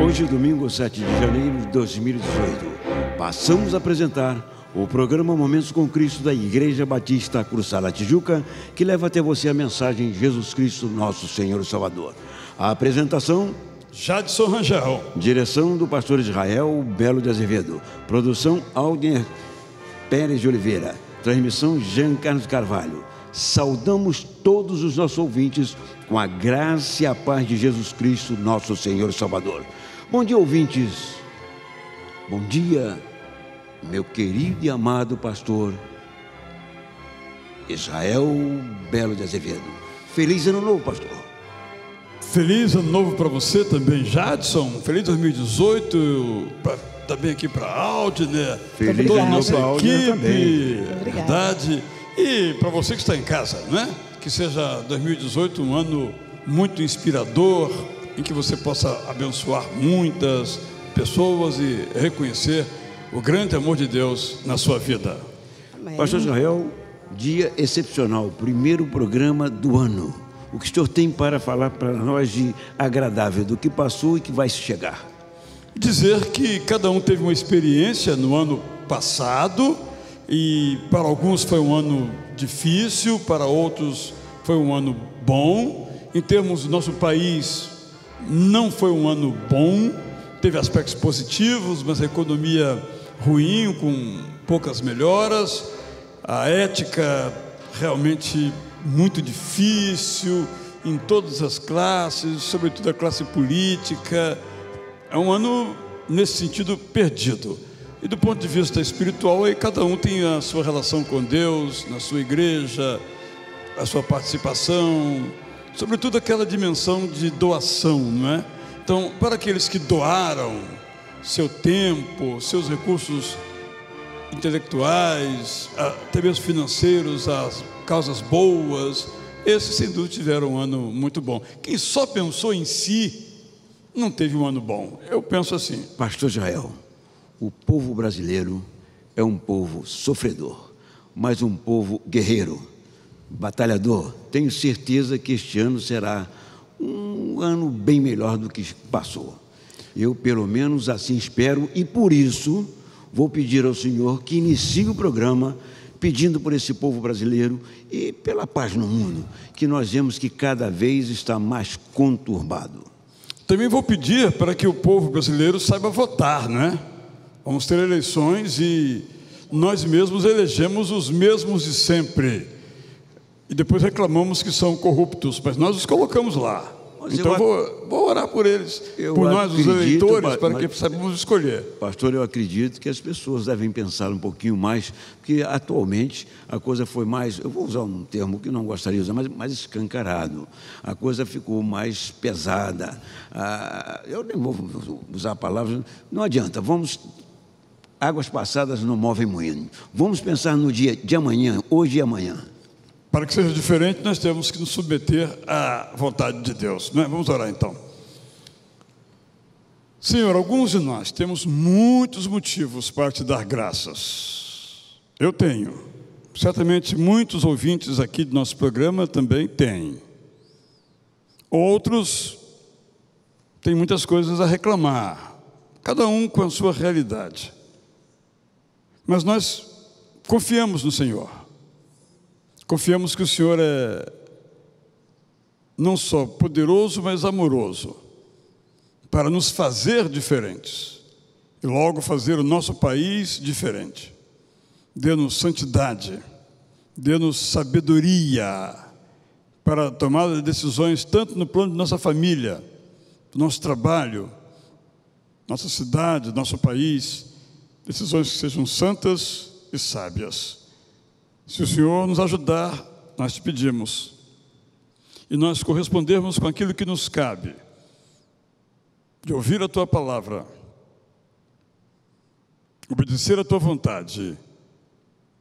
Hoje, domingo 7 de janeiro de 2018, passamos a apresentar o programa Momentos com Cristo da Igreja Batista Cruçada Tijuca, que leva até você a mensagem de Jesus Cristo, nosso Senhor e Salvador. A apresentação: Jadson Rangel. Direção do pastor Israel Belo de Azevedo. Produção: Alder Pérez de Oliveira. Transmissão: Jean Carlos Carvalho. Saudamos todos os nossos ouvintes com a graça e a paz de Jesus Cristo, nosso Senhor e Salvador. Bom dia, ouvintes. Bom dia, meu querido e amado pastor Israel Belo de Azevedo. Feliz ano novo, pastor. Feliz ano novo para você também, Jadson. Feliz 2018. Também aqui para a Audi, né? Feliz ano novo para a Audi também. Verdade. E para você que está em casa, né? Que seja 2018 um ano muito inspirador, em que você possa abençoar muitas pessoas e reconhecer o grande amor de Deus na sua vida. Amém. Pastor Israel, dia excepcional, primeiro programa do ano. O que o senhor tem para falar para nós de agradável, do que passou e que vai chegar? Dizer que cada um teve uma experiência no ano passado, e para alguns foi um ano difícil, para outros foi um ano bom. Em termos do nosso país, não foi um ano bom, teve aspectos positivos, mas a economia ruim, com poucas melhoras, a ética realmente muito difícil em todas as classes, sobretudo a classe política. É um ano, nesse sentido, perdido. E do ponto de vista espiritual, aí cada um tem a sua relação com Deus, na sua igreja, a sua participação, sobretudo aquela dimensão de doação, não é? Então, para aqueles que doaram seu tempo, seus recursos intelectuais, até mesmo financeiros, as causas boas, esses sem dúvida tiveram um ano muito bom. Quem só pensou em si não teve um ano bom. Eu penso assim. Pastor Israel, o povo brasileiro é um povo sofredor, mas um povo guerreiro, batalhador. Tenho certeza que este ano será um ano bem melhor do que passou. Eu, pelo menos, assim espero, e por isso vou pedir ao Senhor que inicie o programa pedindo por esse povo brasileiro e pela paz no mundo, que nós vemos que cada vez está mais conturbado. Também vou pedir para que o povo brasileiro saiba votar, não é? Vamos ter eleições e nós mesmos elegemos os mesmos de sempre. E depois reclamamos que são corruptos, mas nós os colocamos lá. Então vou orar por eles, por nós, os eleitores, para que saibamos escolher. Pastor, eu acredito que as pessoas devem pensar um pouquinho mais, porque atualmente a coisa foi mais, eu vou usar um termo que não gostaria de usar, mas mais escancarado. A coisa ficou mais pesada. Eu nem vou usar a palavra, não adianta, águas passadas não movem moinho. Vamos pensar no dia de amanhã, hoje e amanhã. Para que seja diferente, nós temos que nos submeter à vontade de Deus, não é? Vamos orar então. Senhor, alguns de nós temos muitos motivos para te dar graças. Eu tenho. Certamente muitos ouvintes aqui do nosso programa também têm. Outros têm muitas coisas a reclamar, cada um com a sua realidade. Mas nós confiamos no Senhor. Confiamos que o Senhor é não só poderoso, mas amoroso, para nos fazer diferentes e logo fazer o nosso país diferente. Dê-nos santidade, dê-nos sabedoria para tomar decisões tanto no plano de nossa família, do nosso trabalho, nossa cidade, nosso país, decisões que sejam santas e sábias. Se o Senhor nos ajudar, nós te pedimos, e nós correspondermos com aquilo que nos cabe, de ouvir a Tua palavra, obedecer a Tua vontade,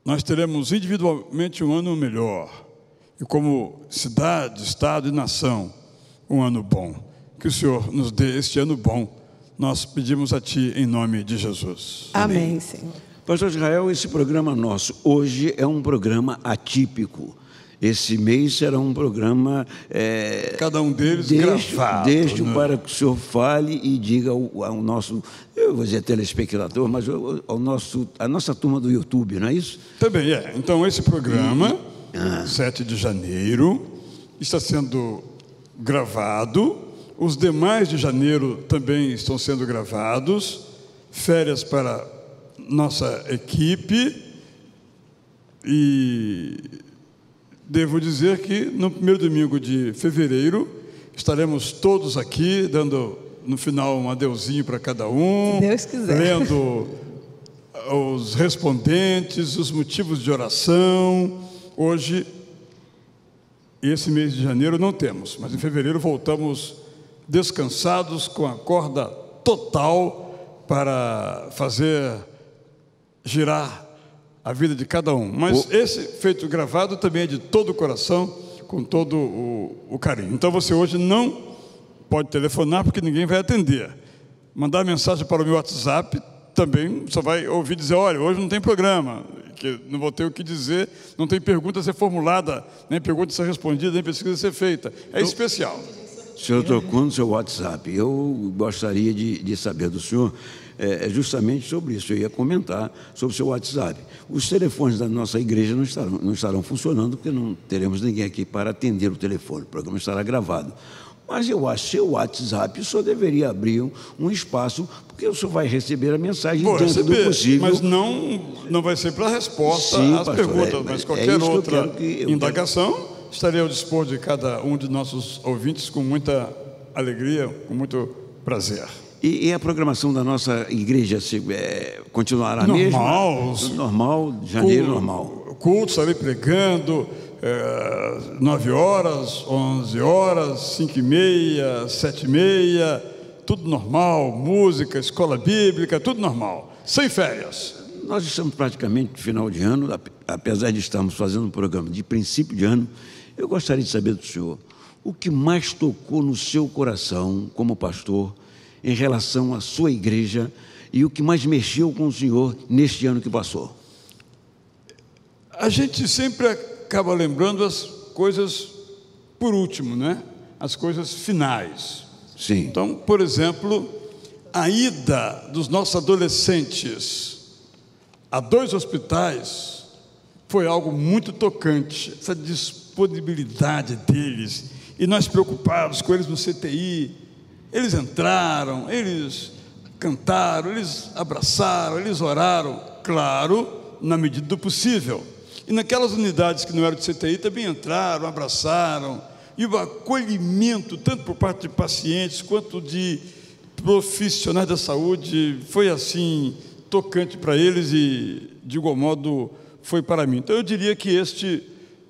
nós teremos individualmente um ano melhor, e como cidade, estado e nação, um ano bom. Que o Senhor nos dê este ano bom, nós pedimos a Ti em nome de Jesus. Amém, Senhor. Pastor Israel, esse programa nosso hoje é um programa atípico. Esse mês será um programa... cada um deles gravado. Deixo para que o senhor fale e diga ao nosso, eu vou dizer telespectador, mas a nossa turma do YouTube, não é isso? Também é. Então, esse programa, 7 de janeiro, está sendo gravado. Os demais de janeiro também estão sendo gravados. Férias para nossa equipe. E devo dizer que no primeiro domingo de fevereiro estaremos todos aqui, dando no final um adeuzinho para cada um. Se Deus quiser. Lendo os respondentes, os motivos de oração. Hoje, esse mês de janeiro não temos, mas em fevereiro voltamos descansados, com a corda total para fazer girar a vida de cada um. Mas esse feito gravado também é de todo o coração, com todo o carinho. Então você hoje não pode telefonar, porque ninguém vai atender. Mandar mensagem para o meu WhatsApp, também só vai ouvir dizer, olha, hoje não tem programa, que não vou ter o que dizer, não tem pergunta a ser formulada, nem pergunta a ser respondida, nem pesquisa a ser feita. É especial. O senhor tocou no seu WhatsApp. Eu gostaria de saber do senhor justamente sobre isso. Eu ia comentar sobre o seu WhatsApp. Os telefones da nossa igreja não estarão funcionando, porque não teremos ninguém aqui para atender o telefone. O programa estará gravado. Mas eu acho que seu WhatsApp, o senhor deveria abrir um espaço, porque o senhor vai receber a mensagem dentro do possível. Mas não vai ser para a resposta às perguntas, mas qualquer outra indagação estarei ao dispor de cada um de nossos ouvintes com muita alegria, com muito prazer. E a programação da nossa igreja continuará normal, mesmo? Normal, janeiro normal. Culto, estarei pregando 9 horas, 11 horas, 5h30, 7h30, tudo normal, música, escola bíblica, tudo normal, sem férias. Nós estamos praticamente no final de ano, apesar de estarmos fazendo um programa de princípio de ano. Eu gostaria de saber do senhor, o que mais tocou no seu coração como pastor em relação à sua igreja e o que mais mexeu com o senhor neste ano que passou? A gente sempre acaba lembrando as coisas por último, né? As coisas finais. Sim. Então, por exemplo, a ida dos nossos adolescentes a 2 hospitais foi algo muito tocante, essa disponibilidade deles, e nós preocupados com eles no CTI. Eles entraram, eles cantaram, eles abraçaram, eles oraram, claro, na medida do possível. E naquelas unidades que não eram de CTI também entraram, abraçaram, e o acolhimento, tanto por parte de pacientes quanto de profissionais da saúde, foi assim, tocante para eles e, de igual modo, foi para mim. Então, eu diria que este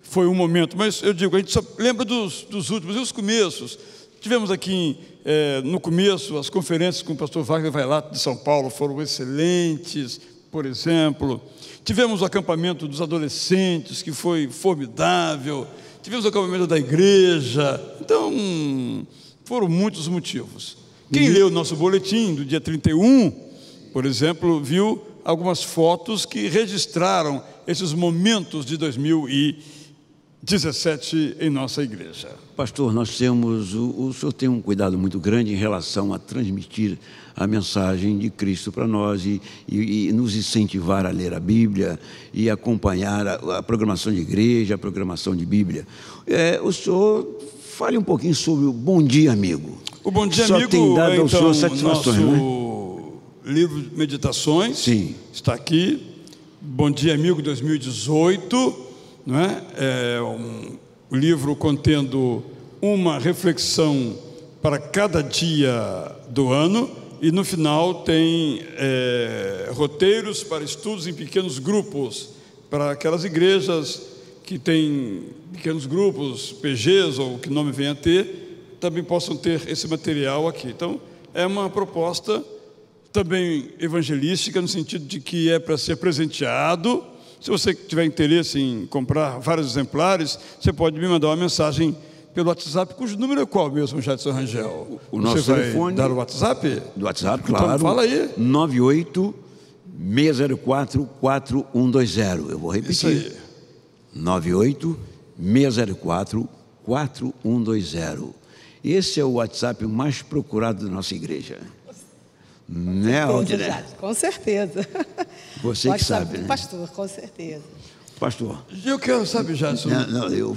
foi um momento, mas eu digo, a gente só lembra dos últimos, e os começos. Tivemos aqui, no começo, as conferências com o pastor Wagner Vailato de São Paulo foram excelentes, por exemplo. Tivemos o acampamento dos adolescentes, que foi formidável. Tivemos o acampamento da igreja. Então, foram muitos motivos. Quem leu o nosso boletim do dia 31, por exemplo, viu algumas fotos que registraram esses momentos de 2017 em nossa igreja. Pastor, nós temos, o senhor tem um cuidado muito grande em relação a transmitir a mensagem de Cristo para nós e nos incentivar a ler a Bíblia e acompanhar a programação de igreja, a programação de Bíblia. O senhor fale um pouquinho sobre o Bom Dia Amigo. O Bom Dia Só Amigo tem dado é, ao então, senhor satisfações, nosso livro de meditações. Sim. Está aqui, Bom Dia Amigo 2018, não é? É um livro contendo uma reflexão para cada dia do ano, e no final tem roteiros para estudos em pequenos grupos, para aquelas igrejas que têm pequenos grupos, PGs ou que nome venha a ter, também possam ter esse material aqui. Então, é uma proposta também evangelística, no sentido de que é para ser presenteado. Se você tiver interesse em comprar vários exemplares, você pode me mandar uma mensagem pelo WhatsApp, cujo número é qual mesmo, Jadson Rangel? O nosso telefone... Dar o WhatsApp? Do WhatsApp, claro. Então, fala aí. 98-604-4120. Eu vou repetir. Isso aí. 98 604-4120. Esse é o WhatsApp mais procurado da nossa igreja. Né, Aldinete? Com certeza. Você que sabe, né? Pastor, com certeza. Pastor. Eu quero, sabe, Jadson? Não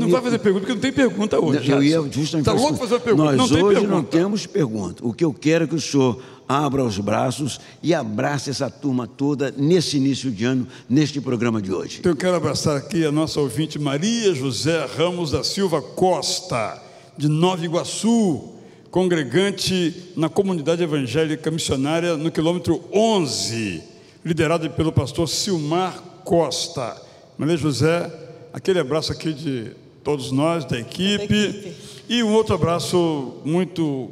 vai fazer pergunta, porque não tem pergunta hoje. Eu ia justamente. Está louco fazer uma pergunta? Nós não tem hoje pergunta. não temos pergunta. O que eu quero é que o senhor abra os braços e abrace essa turma toda nesse início de ano, neste programa de hoje. Então, eu quero abraçar aqui a nossa ouvinte Maria José Ramos da Silva Costa, de Nova Iguaçu, congregante na comunidade evangélica missionária no quilômetro 11, liderada pelo pastor Silmar Costa. Maria José, aquele abraço aqui de todos nós, da equipe. E um outro abraço muito,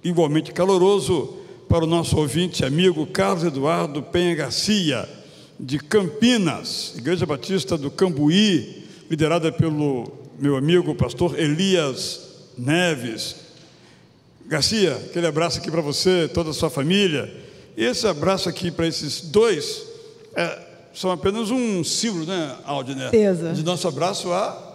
igualmente caloroso, para o nosso ouvinte amigo Carlos Eduardo Penha Garcia, de Campinas, Igreja Batista do Cambuí, liderada pelo meu amigo pastor Elias Neves. Garcia, aquele abraço aqui para você, toda a sua família. E esse abraço aqui para esses dois são apenas um símbolo, né, Aldinete? De nosso abraço a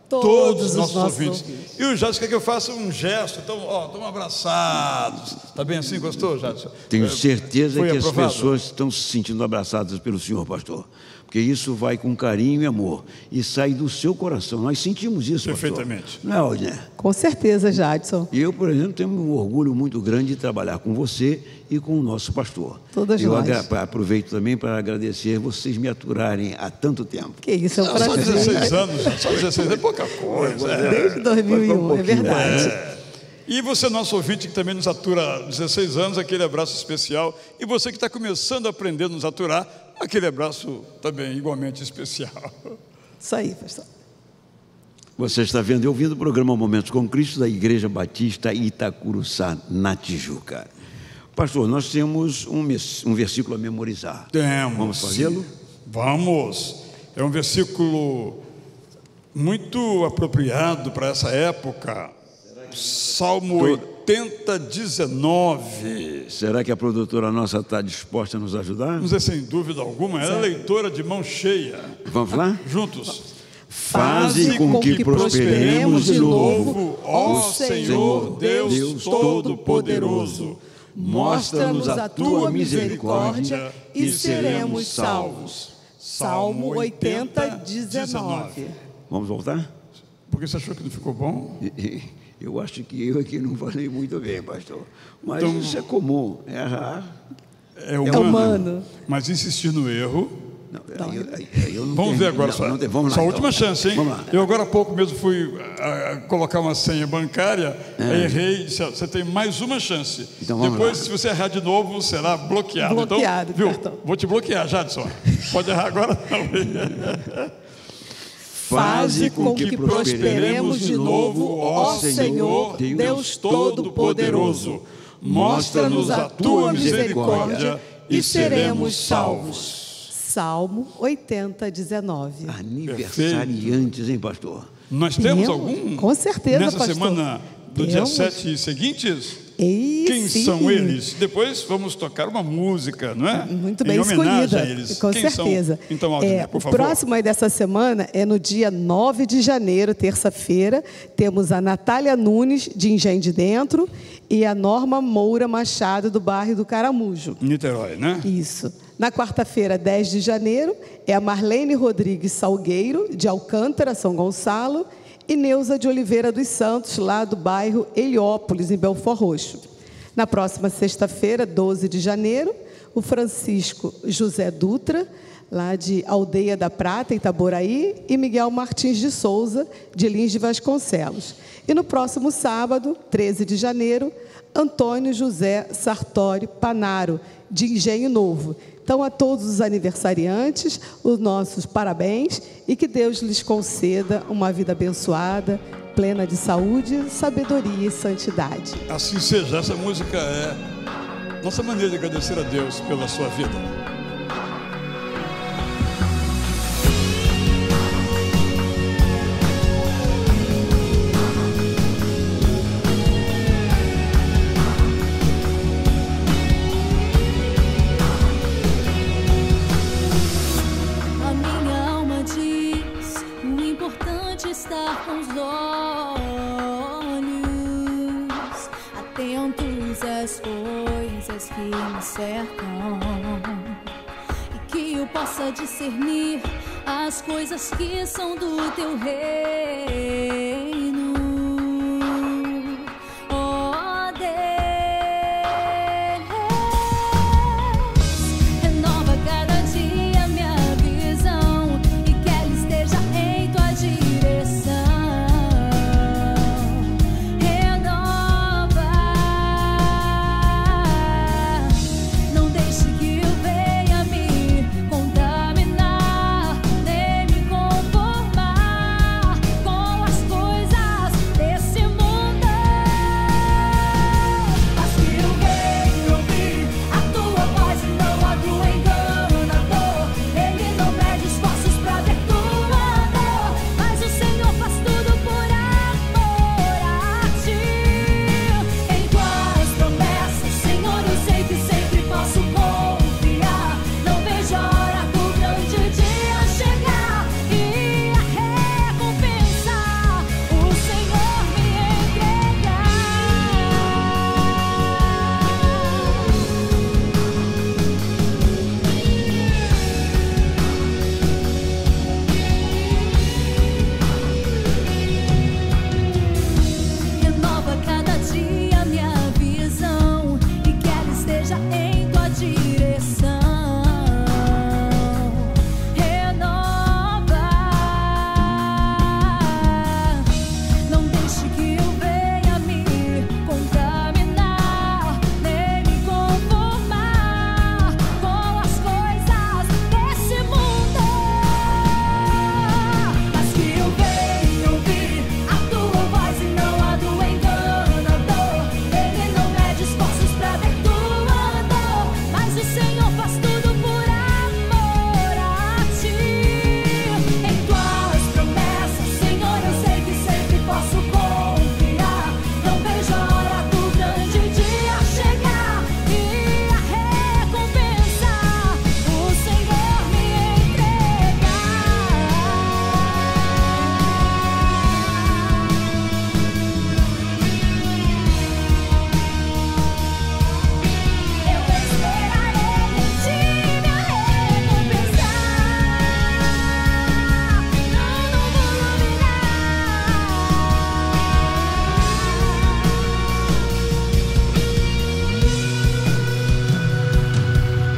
todos os nossos ouvintes. E o Jadson quer que eu faça um gesto. Então, estão abraçados. Está bem assim? Gostou, Jadson? Tenho certeza que aprovado? as pessoas estão se sentindo abraçadas pelo senhor, pastor. Porque isso vai com carinho e amor. E sai do seu coração. Nós sentimos isso, perfeitamente. Pastor. Não é, Aldinete? Com certeza, Jadson. E eu, por exemplo, tenho um orgulho muito grande de trabalhar com você e com o nosso pastor. Todas nós. Aproveito também para agradecer vocês me aturarem há tanto tempo. Que isso, é um prazer. Só 16 anos, só 16 é pouca coisa. Desde 2001, é verdade. E você, nosso ouvinte, que também nos atura há 16 anos, aquele abraço especial. E você que está começando a aprender a nos aturar, aquele abraço também igualmente especial. Isso aí, pastor. Você está vendo e ouvindo o programa Momentos com Cristo da Igreja Batista Itacuruçá, na Tijuca. Pastor, nós temos um versículo a memorizar. Temos. Vamos fazê-lo? Vamos. É um versículo muito apropriado para essa época. Salmo 80, 19. Será que a produtora nossa está disposta a nos ajudar? Vamos dizer, sem dúvida alguma, ela é leitora de mão cheia. Vamos lá? Juntos. Faze com que prosperemos de novo, ó Senhor Deus Todo-Poderoso. Mostra-nos a tua misericórdia e seremos salvos. Salmo 80, 19. Vamos voltar? Porque você achou que não ficou bom? Eu acho que eu aqui não falei muito bem, pastor. Mas então, isso é comum. Errar é humano. Mas insistir no erro... Vamos ver agora só a última chance, hein? Eu agora há pouco mesmo fui colocar uma senha bancária, errei, disse, você tem mais uma chance. Então, depois, se você errar de novo, será bloqueado. Bloqueado, então, viu? Vou te bloquear, Jadson. Pode errar agora não. Faze com que prosperemos de novo, ó Senhor Deus Todo-Poderoso. Mostra-nos a tua misericórdia e seremos salvos. Salmo 80, 19. Aniversariantes, hein, pastor? Nós temos algum? Com certeza, nessa pastor. Semana do dia 7 e seguintes? Quem sim. são eles? Depois vamos tocar uma música, não é? Muito bem em homenagem escolhida, a eles. com Quem certeza. São? Então, Aldinete, por favor. O próximo aí dessa semana é no dia 9 de janeiro, terça-feira. Temos a Natália Nunes, de Engenho de Dentro, e a Norma Moura Machado, do bairro do Caramujo. Niterói, né? Isso. Na quarta-feira, 10 de janeiro, é a Marlene Rodrigues Salgueiro, de Alcântara, São Gonçalo, e Neuza de Oliveira dos Santos, lá do bairro Heliópolis, em Belford Roxo. Na próxima sexta-feira, 12 de janeiro, o Francisco José Dutra, lá de Aldeia da Prata, Itaboraí, e Miguel Martins de Souza, de Lins de Vasconcelos. E no próximo sábado, 13 de janeiro, Antônio José Sartori Panaro, de Engenho Novo. Então, a todos os aniversariantes, os nossos parabéns e que Deus lhes conceda uma vida abençoada, plena de saúde, sabedoria e santidade. Assim seja, essa música é nossa maneira de agradecer a Deus pela sua vida. A minha alma diz as coisas que me cercam, e que eu possa discernir as coisas que são do teu reino. Oh Deus, renova cada dia minha visão, e que ela esteja em tua direção. Renova, não deixe que eu venha me contaminar, nem me conformar com as coisas desse mundo. Mas que eu venha ouvir a tua voz e não a do enganador. Ele não mede esforços pra ver tua dor, mas o Senhor faz tudo por amor a ti. Em tuas promessas, Senhor, eu sei que sempre posso confiar. Não vejo a hora do grande dia chegar e a recompensa o Senhor me entregar. Renova cada dia minha visão, e que ela esteja em tua direção. Renova, não deixe que eu venha me contaminar, nem me conformar com as coisas desse mundo. Mas que eu venha ouvir a tua voz e não a do enganador. Ele não mede esforços pra ver tua dor, mas o Senhor faz tudo por amor a ti. Em tuas promessas, Senhor, eu sei que sempre posso confiar. Não vejo a hora do grande dia chegar e a recompensa o Senhor me entregar. Eu esperarei em ti me recompensar. Não vou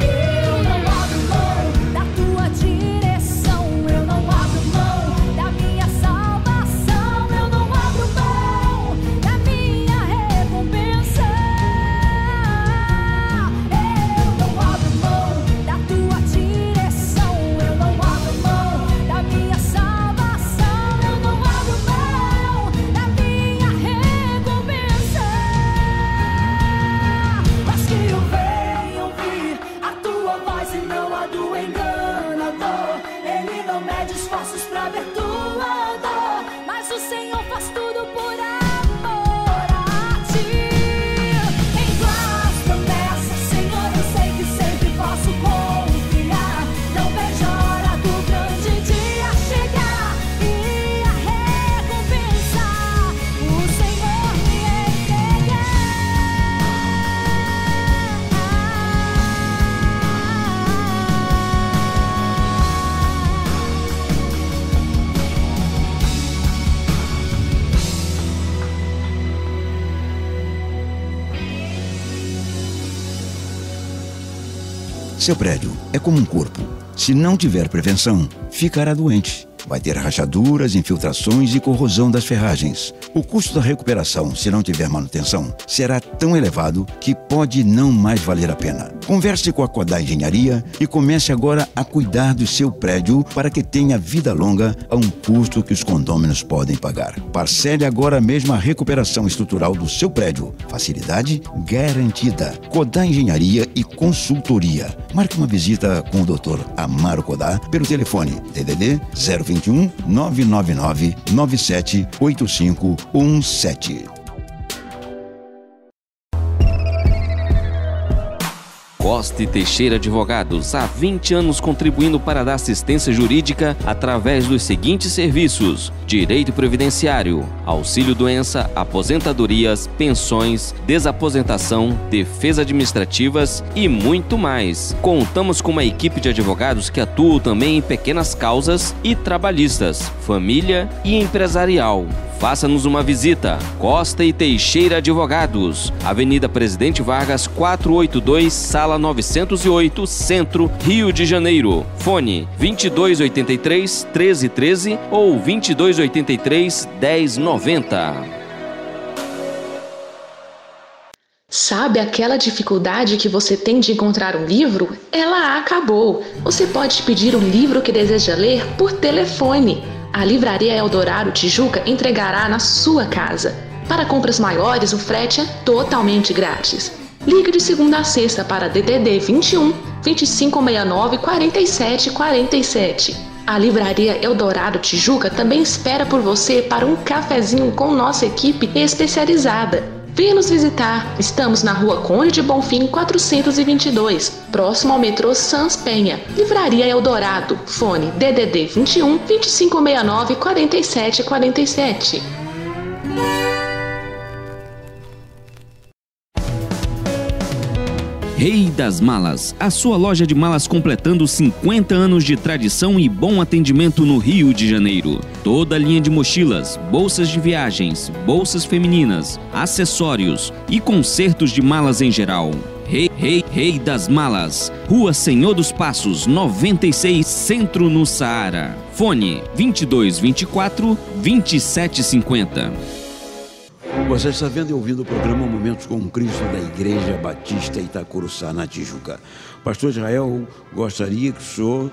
Eu não abro mão da tua direção, eu não abro mão da minha salvação, eu não abro mão da minha recompensa. Eu não abro mão da tua direção, eu não abro mão da minha salvação, eu não abro mão da minha recompensa. Mas que eu venha ouvir a tua voz e não a do enganador. Ele não mede esforços pra ver tua dor, mas o Senhor faz tudo por amor a ti. Em tuas promessas, Senhor, eu sei que sempre posso confiar. Não vejo a hora do grande dia chegar e a recompensa o Senhor me Seu prédio é como um corpo. Se não tiver prevenção, ficará doente. Vai ter rachaduras, infiltrações e corrosão das ferragens. O custo da recuperação, se não tiver manutenção, será tão elevado que pode não mais valer a pena. Converse com a Kodai Engenharia e comece agora a cuidar do seu prédio para que tenha vida longa a um custo que os condôminos podem pagar. Parcele agora mesmo a recuperação estrutural do seu prédio. Facilidade garantida. Kodai Engenharia e Consultoria. Marque uma visita com o Dr. Amaro Kodai pelo telefone DDD 021 999 97 8517. Costa e Teixeira Advogados, há 20 anos contribuindo para dar assistência jurídica através dos seguintes serviços: direito previdenciário, auxílio-doença, aposentadorias, pensões, desaposentação, defesa administrativas e muito mais. Contamos com uma equipe de advogados que atuam também em pequenas causas e trabalhistas, família e empresarial. Faça-nos uma visita. Costa e Teixeira Advogados, Avenida Presidente Vargas, 482, Sala 908, Centro, Rio de Janeiro. Fone 2283 1313 ou 2283 1090. Sabe aquela dificuldade que você tem de encontrar um livro? Ela acabou! Você pode pedir o livro que deseja ler por telefone. A Livraria Eldorado Tijuca entregará na sua casa. Para compras maiores, o frete é totalmente grátis. Ligue de segunda a sexta para DDD 21 2569 4747. A Livraria Eldorado Tijuca também espera por você para um cafezinho com nossa equipe especializada. Venha nos visitar. Estamos na Rua Conde de Bonfim 422, próximo ao metrô Sans Penha. Livraria Eldorado. Fone DDD 21 2569 4747. Rei das Malas, a sua loja de malas completando 50 anos de tradição e bom atendimento no Rio de Janeiro. Toda a linha de mochilas, bolsas de viagens, bolsas femininas, acessórios e consertos de malas em geral. Rei das Malas, Rua Senhor dos Passos, 96, Centro, no Saara. Fone 2224 2750. Você está vendo e ouvindo o programa Momentos com Cristo da Igreja Batista Itacuruçá, na Tijuca. Pastor Israel, gostaria que o senhor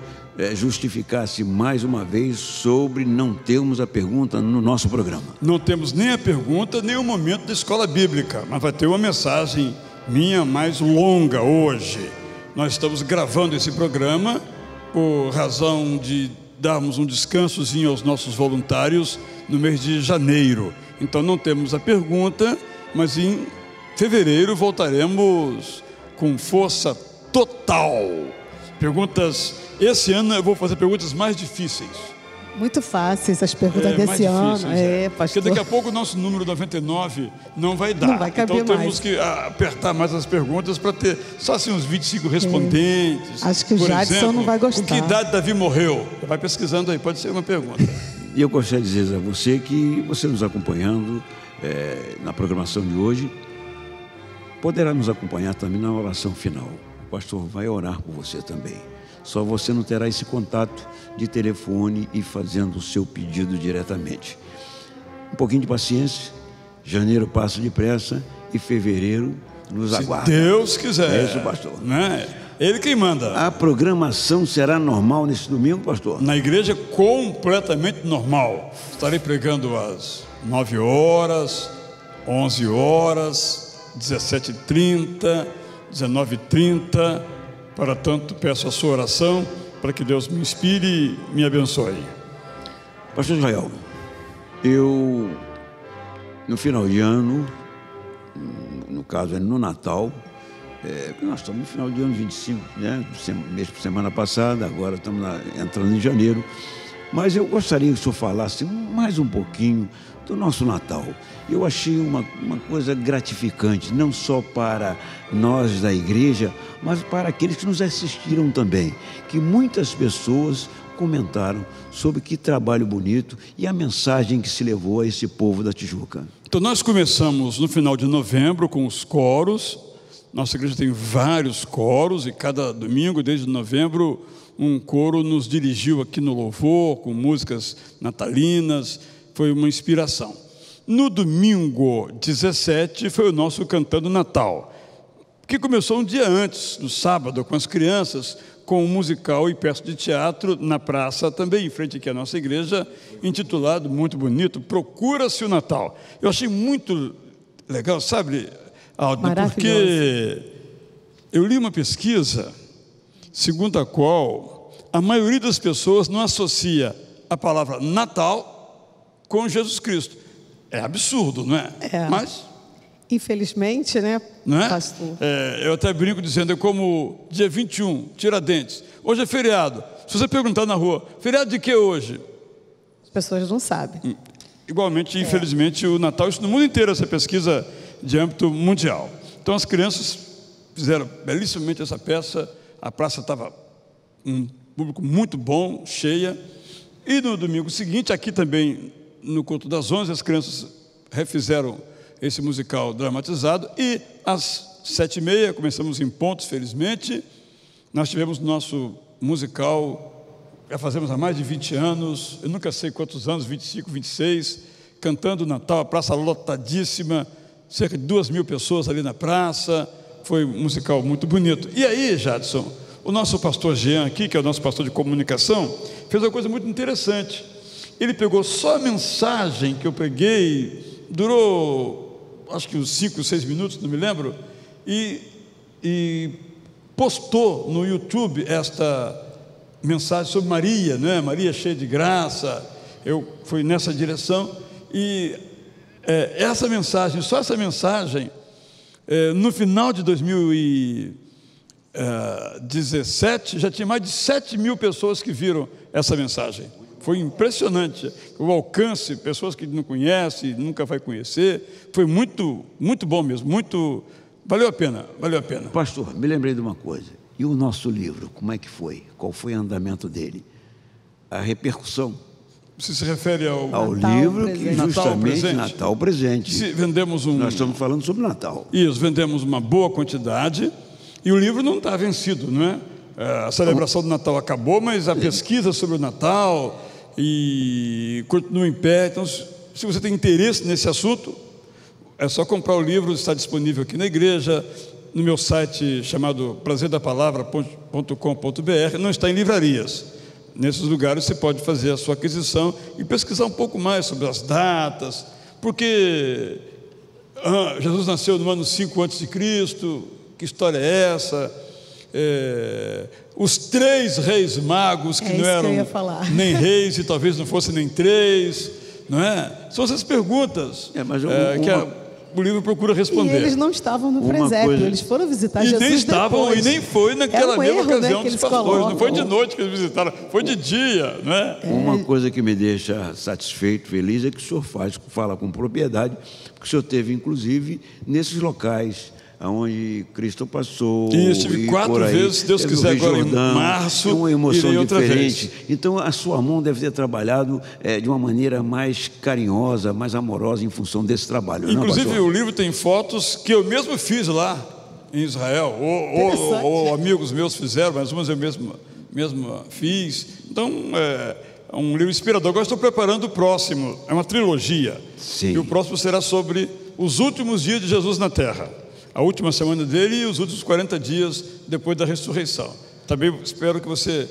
justificasse mais uma vez sobre não termos a pergunta no nosso programa. Não temos nem a pergunta, nem o momento da escola bíblica, mas vai ter uma mensagem minha mais longa hoje. Nós estamos gravando esse programa por razão de darmos um descansozinho aos nossos voluntários no mês de janeiro. Então não temos a pergunta, mas em fevereiro voltaremos com força total. Perguntas, esse ano eu vou fazer perguntas mais difíceis. Muito fáceis as perguntas desse ano. Porque Pastor. daqui a pouco o nosso número 99 não vai dar. Não vai caber então temos mais. que apertar mais as perguntas para ter só assim uns 25 respondentes. Acho que o Por Jadson exemplo, não vai gostar. Com que idade Davi morreu? Vai pesquisando aí, pode ser uma pergunta. E eu gostaria de dizer a você que você nos acompanhando na programação de hoje, poderá nos acompanhar também na oração final. O pastor vai orar por você também. Só você não terá esse contato de telefone e fazendo o seu pedido diretamente. Um pouquinho de paciência, janeiro passa depressa e fevereiro nos aguarda. Se Deus quiser. É isso, pastor. Né? Ele quem manda. A programação será normal nesse domingo, pastor? Na igreja, completamente normal. Estarei pregando às 9 horas, 11 horas, 17h30, 19h30. Para tanto, peço a sua oração para que Deus me inspire e me abençoe. Pastor Israel, eu, no final de ano, no caso, no Natal, nós estamos no final de ano 25, né? Mesmo semana passada, agora estamos entrando em janeiro. Mas eu gostaria que o senhor falasse mais um pouquinho do nosso Natal. Eu achei uma coisa gratificante, não só para nós da igreja, mas para aqueles que nos assistiram também, que muitas pessoas comentaram sobre que trabalho bonito e a mensagem que se levou a esse povo da Tijuca. Então nós começamos no final de novembro com os coros. Nossa igreja tem vários coros e cada domingo, desde novembro, um coro nos dirigiu aqui no louvor, com músicas natalinas, foi uma inspiração. No domingo 17 foi o nosso Cantando Natal, que começou um dia antes, no sábado, com as crianças, com um musical e peça de teatro na praça, também em frente aqui à nossa igreja, intitulado, muito bonito, Procura-se o Natal. Eu achei muito legal, sabe, Aldo, porque eu li uma pesquisa segundo a qual a maioria das pessoas não associa a palavra Natal com Jesus Cristo. É absurdo, não é? É. Mas Infelizmente, né, não é? pastor? Eu até brinco dizendo, é como dia 21, Tiradentes. Hoje é feriado. Se você perguntar na rua, feriado de que hoje? As pessoas não sabem. Igualmente, infelizmente, o Natal, isso no mundo inteiro, essa pesquisa de âmbito mundial. Então, as crianças fizeram belíssimamente essa peça, a praça estava um público muito bom, cheia, e no domingo seguinte, aqui também, no culto das 11, as crianças refizeram esse musical dramatizado, e às 7h30, começamos em pontos, felizmente, nós tivemos nosso musical, já fazemos há mais de 20 anos, eu nunca sei quantos anos, 25, 26, cantando Natal, a praça lotadíssima, cerca de 2.000 pessoas ali na praça, foi um musical muito bonito. E aí, Jadson, o nosso pastor Jean aqui, que é o nosso pastor de comunicação, fez uma coisa muito interessante. Ele pegou só a mensagem que eu preguei, durou acho que uns 5, 6 minutos, não me lembro, e postou no YouTube esta mensagem sobre Maria, né? Maria cheia de graça. Eu fui nessa direção e essa mensagem, só essa mensagem, no final de 2017, já tinha mais de 7.000 pessoas que viram essa mensagem. Foi impressionante o alcance, pessoas que não conhecem, nunca vai conhecer. Foi muito, muito bom mesmo, muito, valeu a pena, valeu a pena. Pastor, me lembrei de uma coisa. E o nosso livro, como é que foi? Qual foi o andamento dele? A repercussão. Você se refere ao Natal livro, presente. que justamente Natal Natal presente. Vendemos Nós estamos falando sobre Natal. Isso, vendemos uma boa quantidade e o livro não está vencido, não é? A celebração do Natal acabou, mas a pesquisa sobre o Natal e continua em pé. Então, se você tem interesse nesse assunto, é só comprar o livro, está disponível aqui na igreja, no meu site chamado prazerdapalavra.com.br, não está em livrarias. Nesses lugares você pode fazer a sua aquisição e pesquisar um pouco mais sobre as datas, porque Jesus nasceu no ano 5 a.C., que história é essa? Os 3 reis magos, que não eram nem reis e talvez não fossem nem 3, não é? São essas perguntas o livro procura responder. E eles não estavam no presépio, eles foram visitar Jesus nem estavam, depois. E nem foi naquela mesma ocasião dos pastores. Colocam. Não foi de noite que eles visitaram, foi de dia, não é? Uma coisa que me deixa satisfeito, feliz, é que o senhor fala com propriedade, porque o senhor teve, inclusive, nesses locais onde Cristo passou. E estive 4 vezes, se Deus quiser, agora em março. Uma emoção diferente. Vez. Então, a sua mão deve ter trabalhado de uma maneira mais carinhosa, mais amorosa em função desse trabalho. Inclusive, o livro tem fotos que eu mesmo fiz lá em Israel, ou amigos meus fizeram, mas umas eu mesmo fiz. Então, é um livro inspirador. Agora estou preparando o próximo, é uma trilogia. Sim. E o próximo será sobre os últimos dias de Jesus na Terra. A última semana dele e os últimos 40 dias depois da ressurreição. Também espero que você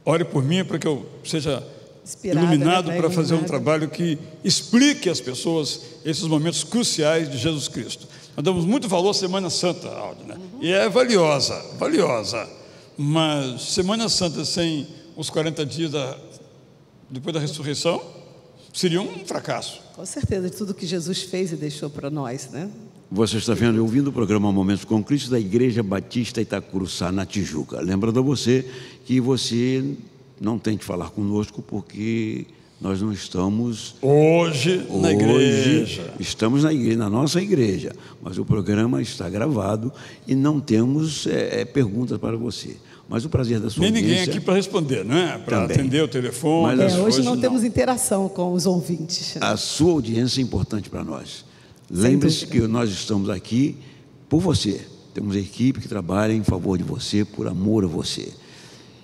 ore por mim para que eu seja iluminado para fazer um trabalho que explique às pessoas esses momentos cruciais de Jesus Cristo. Nós damos muito valor à Semana Santa, Aldo, né? E é valiosa, mas Semana Santa sem os 40 dias depois da ressurreição seria um fracasso. Com certeza, de tudo que Jesus fez e deixou para nós, né? Você está vendo e ouvindo o programa Momentos com Cristo da Igreja Batista Itacuruçá, na Tijuca. Lembrando a você que você não tem que falar conosco porque nós não estamos hoje na igreja. Estamos na igreja, na nossa igreja, mas o programa está gravado e não temos perguntas para você. Mas o prazer da sua audiência... Nem ninguém aqui para responder, não é? Para atender o telefone. Mas hoje não temos interação com os ouvintes. A sua audiência é importante para nós. Lembre-se que nós estamos aqui por você. Temos uma equipe que trabalha em favor de você, por amor a você.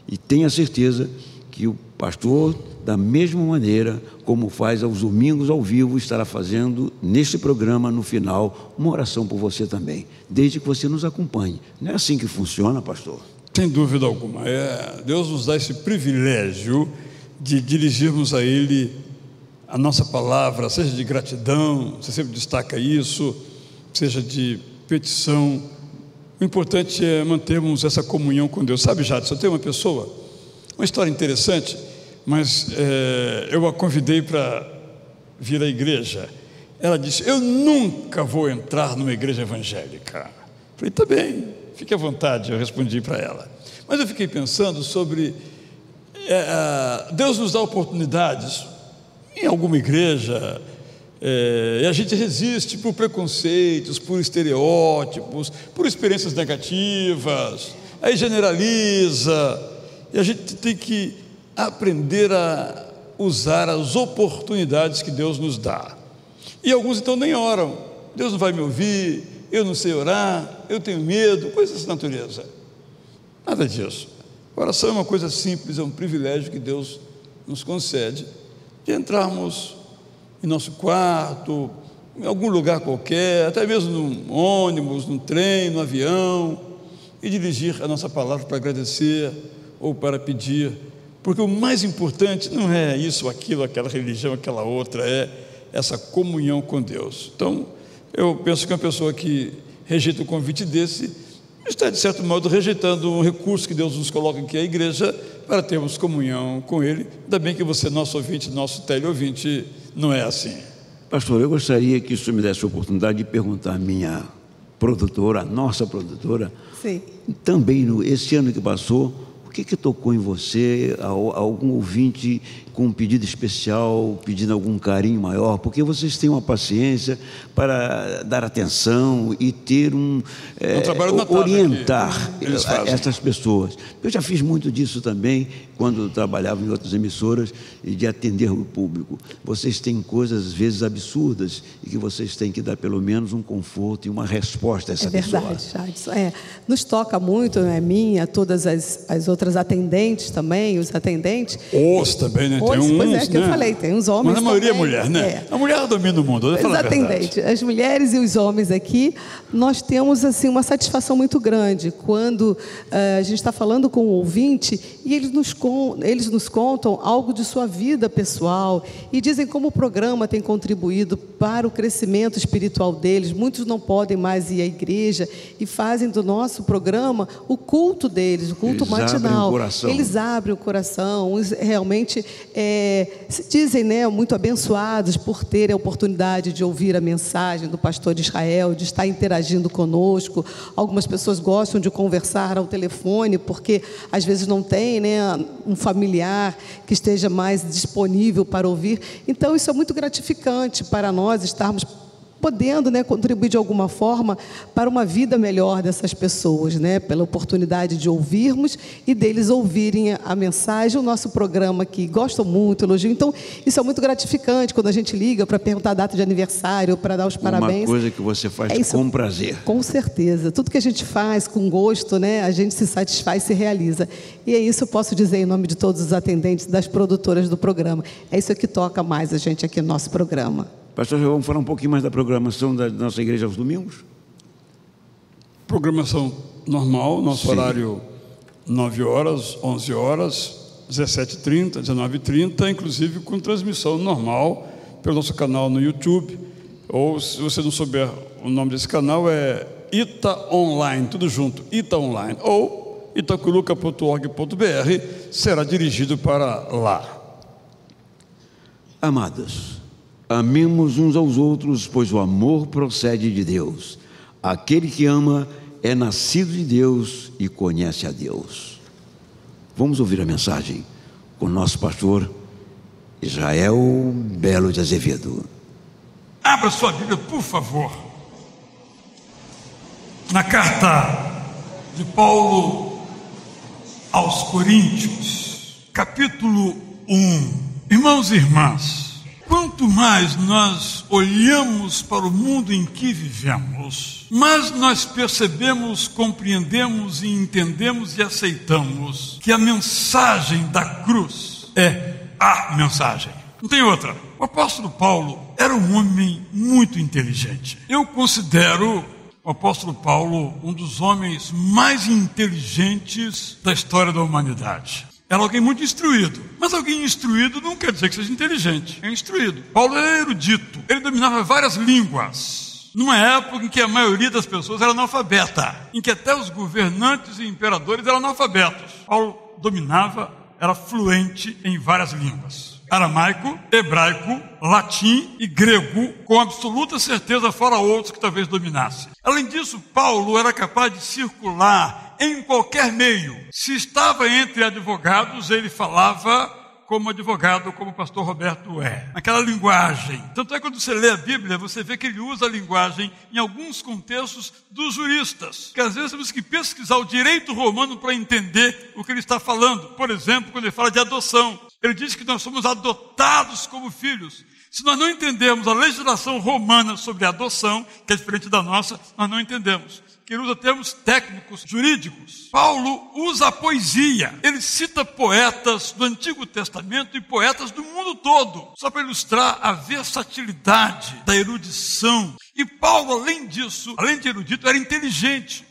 E tenha certeza que o pastor, da mesma maneira como faz aos domingos ao vivo, estará fazendo neste programa, no final, uma oração por você também, desde que você nos acompanhe. Não é assim que funciona, pastor? Sem dúvida alguma. Deus nos dá esse privilégio de dirigirmos a Ele a nossa palavra, seja de gratidão, você sempre destaca isso, seja de petição. O importante é mantermos essa comunhão com Deus. Sabe, Jadson, eu tenho uma pessoa, uma história interessante, mas eu a convidei para vir à igreja. ela disse: eu nunca vou entrar numa igreja evangélica. Falei: tá bem, fique à vontade, eu respondi para ela. Mas eu fiquei pensando sobre Deus nos dá oportunidades em alguma igreja, e a gente resiste por preconceitos, por estereótipos, por experiências negativas, aí generaliza, e a gente tem que aprender a usar as oportunidades que Deus nos dá. E alguns então nem oram: Deus não vai me ouvir, eu não sei orar, eu tenho medo, coisas dessa natureza. Nada disso. A oração é uma coisa simples, é um privilégio que Deus nos concede, de entrarmos em nosso quarto, em algum lugar qualquer, até mesmo num ônibus, num trem, no avião, e dirigir a nossa palavra para agradecer ou para pedir, porque o mais importante não é isso, aquilo, aquela religião, aquela outra, é essa comunhão com Deus. Então, eu penso que uma pessoa que rejeita um convite desse está, de certo modo, rejeitando um recurso que Deus nos coloca aqui, a igreja, para termos comunhão com Ele. Ainda bem que você, nosso ouvinte, nosso teleouvinte, não é assim. Pastor, eu gostaria que o senhor me desse a oportunidade de perguntar à minha produtora, a nossa produtora, Sim. também esse ano que passou, o que tocou em você, algum ouvinte com um pedido especial, pedindo algum carinho maior, porque vocês têm uma paciência para dar atenção e ter orientar essas pessoas. Eu já fiz muito disso também, quando trabalhava em outras emissoras, e de atender o público. Vocês têm coisas, às vezes, absurdas, e que vocês têm que dar pelo menos um conforto e uma resposta a essa pessoa. É verdade, Jadson. Nos toca muito, não é minha, todas as outras atendentes também, os atendentes. Os também, né? Tem uns, pois é, que eu falei, tem uns homens. Mas a maioria também, é mulher, né? A mulher domina o mundo, os atendentes, as mulheres e os homens aqui, nós temos assim uma satisfação muito grande quando a gente está falando com o ouvinte e eles nos contam algo de sua vida pessoal e dizem como o programa tem contribuído para o crescimento espiritual deles. Muitos não podem mais ir à igreja e fazem do nosso programa o culto deles, o culto matinal. Eles abrem o coração, uns realmente se dizem, né, muito abençoados por terem a oportunidade de ouvir a mensagem do pastor Israel, de estar interagindo conosco. Algumas pessoas gostam de conversar ao telefone, porque às vezes não tem, né, um familiar que esteja mais disponível para ouvir. Então, isso é muito gratificante para nós estarmos podendo, né, contribuir de alguma forma para uma vida melhor dessas pessoas, né, pela oportunidade de ouvirmos e deles ouvirem a mensagem, o nosso programa aqui. Gostam muito, elogiam. Então, isso é muito gratificante quando a gente liga para perguntar a data de aniversário, para dar os parabéns. Uma coisa que você faz com prazer. Com certeza. Tudo que a gente faz com gosto, né, a gente se satisfaz, se realiza. E é isso eu posso dizer em nome de todos os atendentes, das produtoras do programa. É isso que toca mais a gente aqui no nosso programa. Pastor, vamos falar um pouquinho mais da programação da nossa igreja aos domingos? Programação normal, nosso horário 9 horas, 11 horas, 17h30, 19h30, inclusive com transmissão normal pelo nosso canal no YouTube, ou se você não souber o nome desse canal, é Ita Online, tudo junto, Ita Online, ou itaculuca.org.br, será dirigido para lá. Amados, amemos uns aos outros, pois o amor procede de Deus. Aquele que ama é nascido de Deus e conhece a Deus. Vamos ouvir a mensagem com o nosso pastor Israel Belo de Azevedo. Abra sua Bíblia, por favor, na carta de Paulo aos Coríntios, capítulo 1. Irmãos e irmãs, quanto mais nós olhamos para o mundo em que vivemos, mais nós percebemos, compreendemos e entendemos e aceitamos que a mensagem da cruz é a mensagem. Não tem outra. O apóstolo Paulo era um homem muito inteligente. Eu considero o apóstolo Paulo um dos homens mais inteligentes da história da humanidade. Era alguém muito instruído, mas alguém instruído não quer dizer que seja inteligente. É instruído. Paulo era erudito, ele dominava várias línguas, numa época em que a maioria das pessoas era analfabeta, em que até os governantes e imperadores eram analfabetos. Paulo dominava, era fluente em várias línguas. aramaico, hebraico, latim e grego, com absoluta certeza, fora outros que talvez dominasse. Além disso, Paulo era capaz de circular em qualquer meio. Se estava entre advogados, ele falava como advogado, como o pastor Roberto é. Naquela linguagem. Tanto é que quando você lê a Bíblia, você vê que ele usa a linguagem em alguns contextos dos juristas. Que às vezes temos que pesquisar o direito romano para entender o que ele está falando. Por exemplo, quando ele fala de adoção. Ele diz que nós somos adotados como filhos. Se nós não entendermos a legislação romana sobre a adoção, que é diferente da nossa, nós não entendemos. Que ele usa termos técnicos, jurídicos. Paulo usa a poesia. Ele cita poetas do Antigo Testamento e poetas do mundo todo, só para ilustrar a versatilidade da erudição. E Paulo, além disso, além de erudito, era inteligente.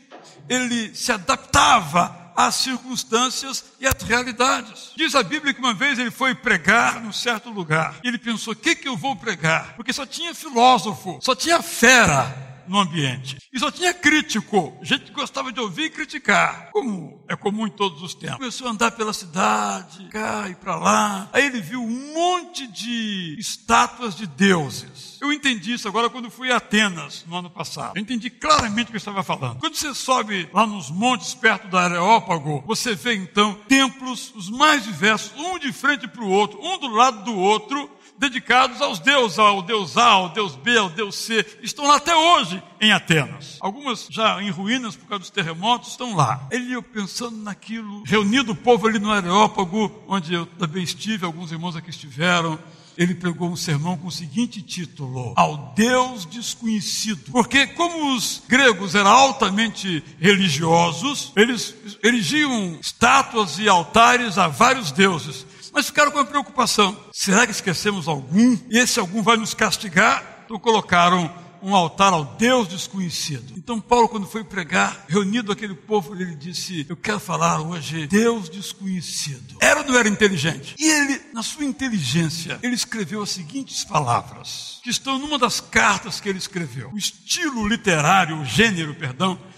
Ele se adaptava às circunstâncias e às realidades. Diz a Bíblia que uma vez ele foi pregar num certo lugar. E ele pensou, o que eu vou pregar? Porque só tinha filósofo, só tinha fera no ambiente. E só tinha crítico, gente que gostava de ouvir e criticar, como é comum em todos os tempos. Começou a andar pela cidade, cá e para lá. Aí ele viu um monte de estátuas de deuses. Eu entendi isso agora quando fui a Atenas, no ano passado. Eu entendi claramente o que eu estava falando. Quando você sobe lá nos montes, perto do Areópago, você vê então templos, os mais diversos, um de frente para o outro, um do lado do outro, dedicados aos deuses, ao deus A, ao deus B, ao deus C, estão lá até hoje em Atenas. Algumas já em ruínas por causa dos terremotos, estão lá. Ele ia pensando naquilo, reunido o povo ali no Areópago, onde eu também estive, alguns irmãos aqui estiveram. Ele pregou um sermão com o seguinte título: Ao Deus Desconhecido. Porque como os gregos eram altamente religiosos, eles erigiam estátuas e altares a vários deuses. Mas ficaram com a preocupação, será que esquecemos algum? E esse algum vai nos castigar? Então colocaram um altar ao Deus desconhecido. Então Paulo, quando foi pregar, reunido aquele povo, ele disse, eu quero falar hoje Deus desconhecido. Era ou não era inteligente? E ele, na sua inteligência, ele escreveu as seguintes palavras, que estão numa das cartas que ele escreveu. O estilo literário, o gênero,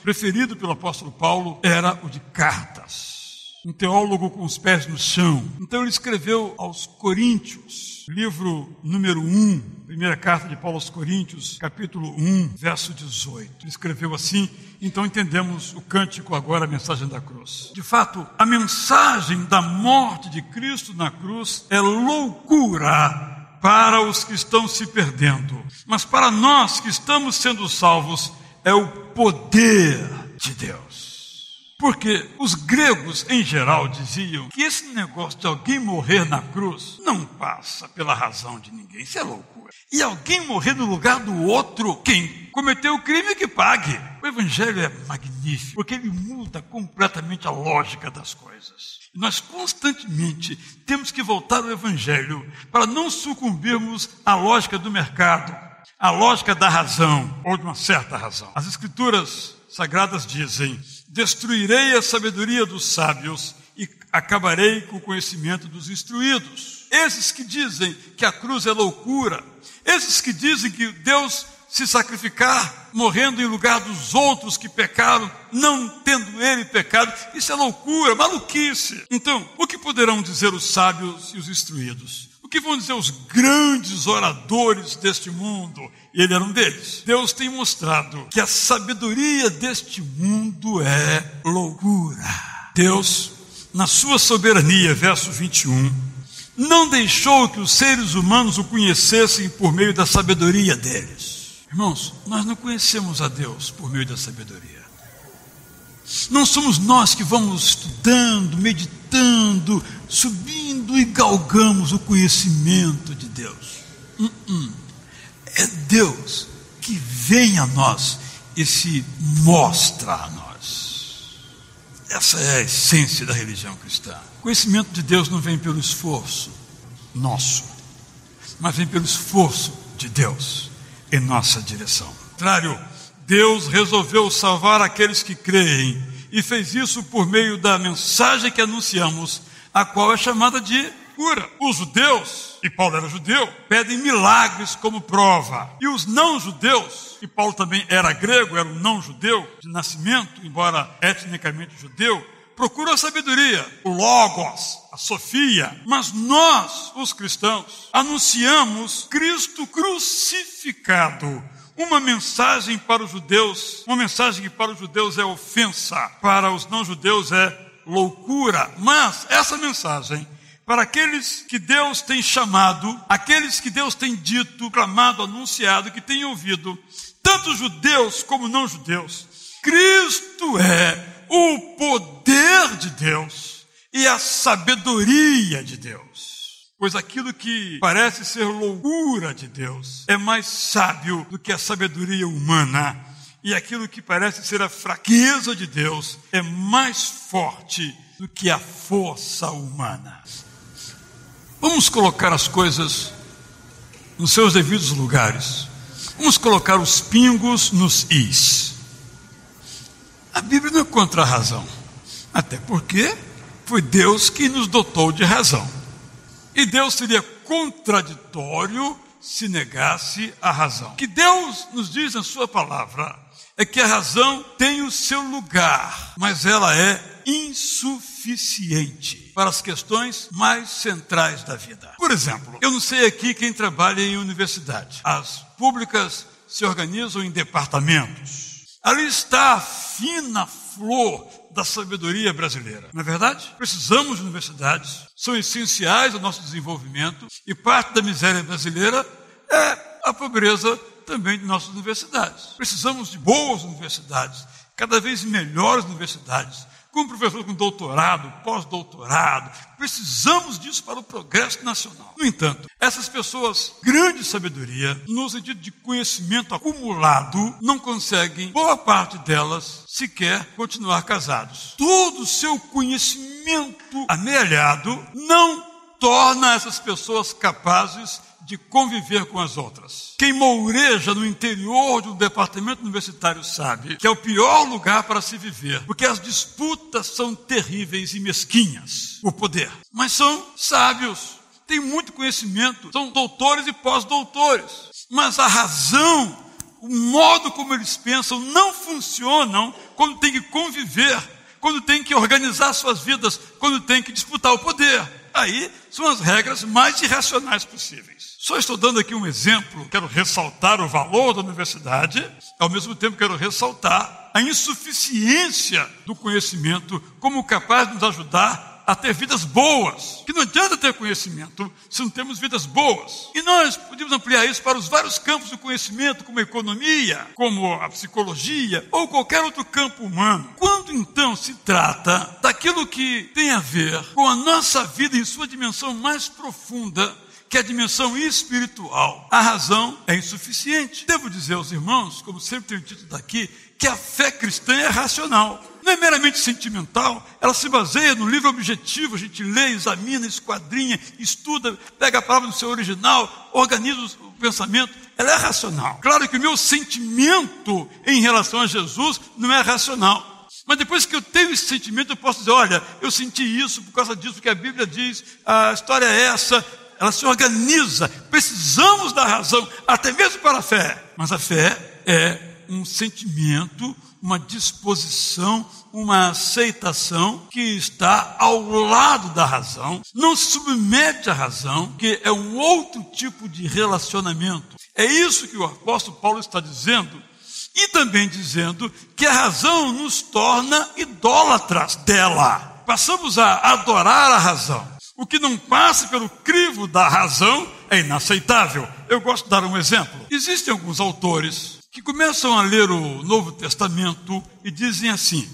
preferido pelo apóstolo Paulo era o de cartas. Um teólogo com os pés no chão. Então ele escreveu aos Coríntios, livro número 1, primeira carta de Paulo aos Coríntios, capítulo 1, verso 18. Ele escreveu assim, então entendemos o cântico agora, a mensagem da cruz. De fato, a mensagem da morte de Cristo na cruz é loucura para os que estão se perdendo. Mas para nós que estamos sendo salvos, é o poder de Deus. Porque os gregos, em geral, diziam que esse negócio de alguém morrer na cruz não passa pela razão de ninguém, isso é loucura. E alguém morrer no lugar do outro, quem cometeu o crime que pague. O Evangelho é magnífico, porque ele muda completamente a lógica das coisas. E nós constantemente temos que voltar ao Evangelho para não sucumbirmos à lógica do mercado, à lógica da razão, ou de uma certa razão. As Escrituras Sagradas dizem, destruirei a sabedoria dos sábios e acabarei com o conhecimento dos instruídos. Esses que dizem que a cruz é loucura, esses que dizem que Deus se sacrificar morrendo em lugar dos outros que pecaram, não tendo ele pecado, isso é loucura, maluquice. Então, o que poderão dizer os sábios e os instruídos? O que vão dizer os grandes oradores deste mundo? E ele era um deles. Deus tem mostrado que a sabedoria deste mundo é loucura. Deus, na sua soberania, verso 21, não deixou que os seres humanos o conhecessem por meio da sabedoria deles. Irmãos, nós não conhecemos a Deus por meio da sabedoria. Não somos nós que vamos estudando, meditando, subindo e galgamos o conhecimento de Deus. É Deus que vem a nós e se mostra a nós. Essa é a essência da religião cristã. O conhecimento de Deus não vem pelo esforço nosso, mas vem pelo esforço de Deus em nossa direção. Ao contrário, Deus resolveu salvar aqueles que creem e fez isso por meio da mensagem que anunciamos, a qual é chamada de cura. Os judeus, e Paulo era judeu, pedem milagres como prova. E os não-judeus, e Paulo também era grego, era um não-judeu de nascimento, embora etnicamente judeu, procuram a sabedoria, o Logos, a Sofia, mas nós, os cristãos, anunciamos Cristo crucificado. Uma mensagem para os judeus, uma mensagem que para os judeus é ofensa, para os não-judeus é loucura, mas essa mensagem, para aqueles que Deus tem chamado, aqueles que Deus tem dito, clamado, anunciado, que têm ouvido, tanto judeus como não-judeus, Cristo é o poder de Deus e a sabedoria de Deus. Pois aquilo que parece ser loucura de Deus é mais sábio do que a sabedoria humana. E aquilo que parece ser a fraqueza de Deus é mais forte do que a força humana. Vamos colocar as coisas nos seus devidos lugares. Vamos colocar os pingos nos is. A Bíblia não é contra a razão. Até porque foi Deus que nos dotou de razão. E Deus seria contraditório se negasse a razão. O que Deus nos diz na sua palavra é que a razão tem o seu lugar, mas ela é insuficiente para as questões mais centrais da vida. Por exemplo, eu não sei aqui quem trabalha em universidade. As públicas se organizam em departamentos. Ali está a fina flor da sabedoria brasileira. Não é verdade? Precisamos de universidades, são essenciais ao nosso desenvolvimento, e parte da miséria brasileira é a pobreza também de nossas universidades. Precisamos de boas universidades, cada vez melhores universidades, com professor com doutorado, pós-doutorado. Precisamos disso para o progresso nacional. No entanto, essas pessoas, grande sabedoria, no sentido de conhecimento acumulado, não conseguem, boa parte delas, sequer continuar casados. Todo o seu conhecimento amealhado não torna essas pessoas capazes de conviver com as outras. Quem moureja no interior de um departamento universitário sabe que é o pior lugar para se viver, porque as disputas são terríveis e mesquinhas, o poder. Mas são sábios, têm muito conhecimento, são doutores e pós-doutores. Mas a razão, o modo como eles pensam não funcionam quando tem que conviver, quando tem que organizar suas vidas, quando tem que disputar o poder. Aí são as regras mais irracionais possíveis. Só estou dando aqui um exemplo, quero ressaltar o valor da universidade, ao mesmo tempo quero ressaltar a insuficiência do conhecimento como capaz de nos ajudar a ter vidas boas. Que não adianta ter conhecimento se não temos vidas boas. E nós podemos ampliar isso para os vários campos do conhecimento, como a economia, como a psicologia, ou qualquer outro campo humano. Quando então se trata daquilo que tem a ver com a nossa vida em sua dimensão mais profunda, que é a dimensão espiritual, a razão é insuficiente. Devo dizer aos irmãos, como sempre tenho dito daqui, que a fé cristã é racional. Não é meramente sentimental, ela se baseia no livro objetivo, a gente lê, examina, esquadrinha, estuda, pega a palavra no seu original, organiza o pensamento, ela é racional. Claro que o meu sentimento em relação a Jesus não é racional. Mas depois que eu tenho esse sentimento, eu posso dizer, olha, eu senti isso por causa disso, porque a Bíblia diz, a história é essa. Ela se organiza, precisamos da razão, até mesmo para a fé. Mas a fé é um sentimento, uma disposição, uma aceitação que está ao lado da razão, não se submete à razão, que é um outro tipo de relacionamento. É isso que o apóstolo Paulo está dizendo, e também dizendo que a razão nos torna idólatras dela. Passamos a adorar a razão. O que não passa pelo crivo da razão é inaceitável. Eu gosto de dar um exemplo. Existem alguns autores que começam a ler o Novo Testamento e dizem assim,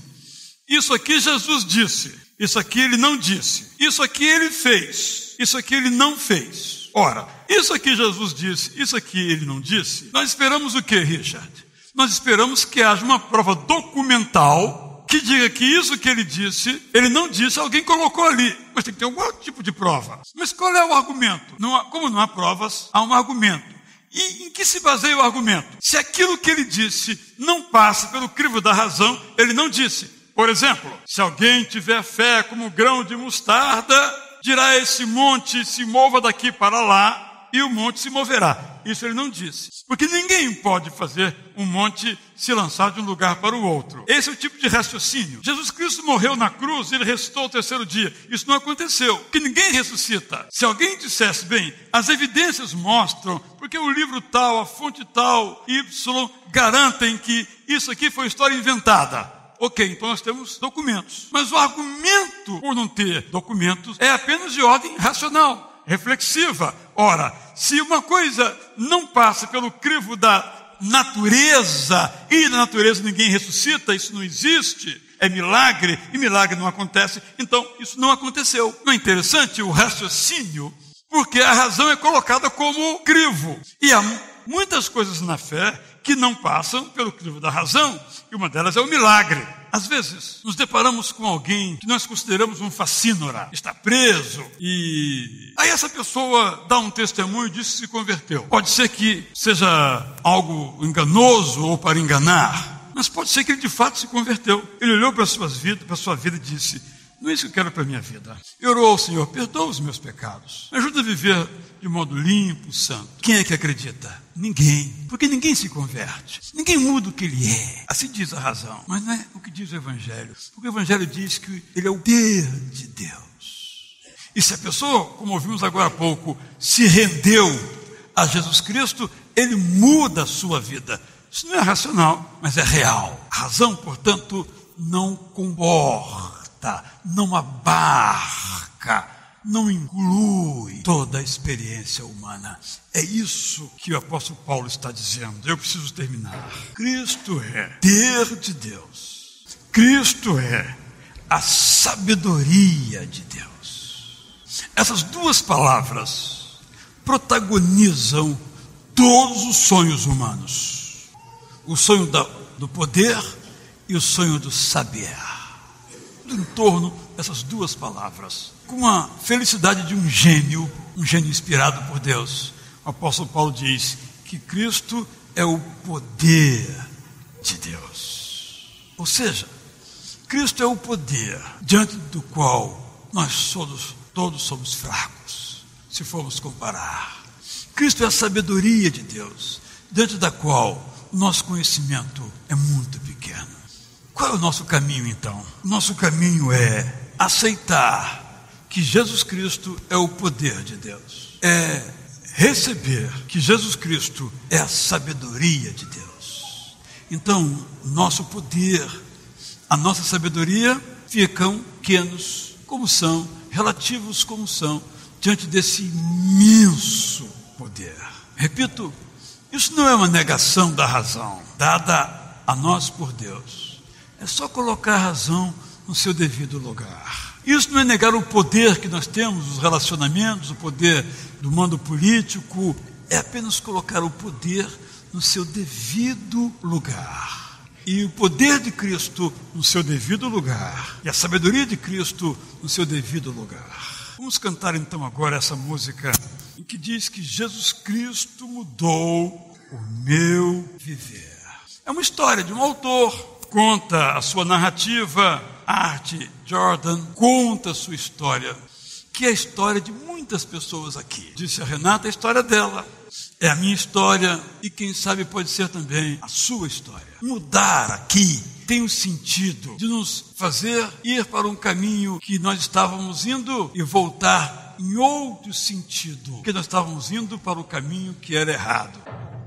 isso aqui Jesus disse, isso aqui ele não disse, isso aqui ele fez, isso aqui ele não fez. Ora, isso aqui Jesus disse, isso aqui ele não disse. Nós esperamos o quê, Richard? Nós esperamos que haja uma prova documental que diga que isso que ele disse, ele não disse, alguém colocou ali. Mas tem que ter algum outro tipo de prova. Mas qual é o argumento? Como não há provas, há um argumento. E em que se baseia o argumento? Se aquilo que ele disse não passa pelo crivo da razão, ele não disse. Por exemplo, se alguém tiver fé como grão de mostarda, dirá a esse monte, se mova daqui para lá, e o monte se moverá. Isso ele não disse. Porque ninguém pode fazer um monte se lançar de um lugar para o outro. Esse é o tipo de raciocínio. Jesus Cristo morreu na cruz e ele ressuscitou ao terceiro dia. Isso não aconteceu, porque ninguém ressuscita. Se alguém dissesse, bem, as evidências mostram, porque o livro tal, a fonte tal, Y, garantem que isso aqui foi história inventada. Ok, então nós temos documentos. Mas o argumento por não ter documentos é apenas de ordem racional, reflexiva. Ora, se uma coisa não passa pelo crivo da natureza, e na natureza ninguém ressuscita, isso não existe, é milagre, e milagre não acontece, então isso não aconteceu. Não é interessante o raciocínio? Porque a razão é colocada como crivo. E há muitas coisas na fé que não passam pelo crivo da razão, e uma delas é o milagre. Às vezes, nos deparamos com alguém que nós consideramos um facínora, está preso, e aí essa pessoa dá um testemunho e diz que se converteu. Pode ser que seja algo enganoso ou para enganar, mas pode ser que ele de fato se converteu. Ele olhou para a sua vida e disse, não é isso que eu quero para a minha vida. E orou ao Senhor, perdoa os meus pecados, me ajuda a viver de modo limpo, santo. Quem é que acredita? Ninguém, porque ninguém se converte, ninguém muda o que ele é. Assim diz a razão, mas não é o que diz o Evangelho, porque o Evangelho diz que ele é o poder de Deus. E se a pessoa, como ouvimos agora há pouco, se rendeu a Jesus Cristo, ele muda a sua vida. Isso não é racional, mas é real. A razão, portanto, não comporta, não abarca, não inclui toda a experiência humana. É isso que o apóstolo Paulo está dizendo. Eu preciso terminar. Cristo é poder de Deus. Cristo é a sabedoria de Deus. Essas duas palavras protagonizam todos os sonhos humanos. O sonho do poder e o sonho do saber. Em torno dessas duas palavras, com a felicidade de um gênio inspirado por Deus, o apóstolo Paulo diz que Cristo é o poder de Deus. Ou seja, Cristo é o poder diante do qual nós todos somos fracos, se formos comparar. Cristo é a sabedoria de Deus, diante da qual o nosso conhecimento é muito pequeno. Qual é o nosso caminho, então? O nosso caminho é aceitar que Jesus Cristo é o poder de Deus. É receber que Jesus Cristo é a sabedoria de Deus. Então, nosso poder, a nossa sabedoria ficam pequenos como são, relativos como são, diante desse imenso poder. Repito, isso não é uma negação da razão, dada a nós por Deus. É só colocar a razão no seu devido lugar. Isso não é negar o poder que nós temos, os relacionamentos, o poder do mando político. É apenas colocar o poder no seu devido lugar. E o poder de Cristo no seu devido lugar. E a sabedoria de Cristo no seu devido lugar. Vamos cantar então agora essa música em que diz que Jesus Cristo mudou o meu viver. É uma história de um autor. Conta a sua narrativa, Art Jordan conta a sua história, que é a história de muitas pessoas aqui. Disse a Renata, a história dela é a minha história e quem sabe pode ser também a sua história. Mudar aqui tem o sentido de nos fazer ir para um caminho que nós estávamos indo e voltar em outro sentido, que nós estávamos indo para o caminho que era errado.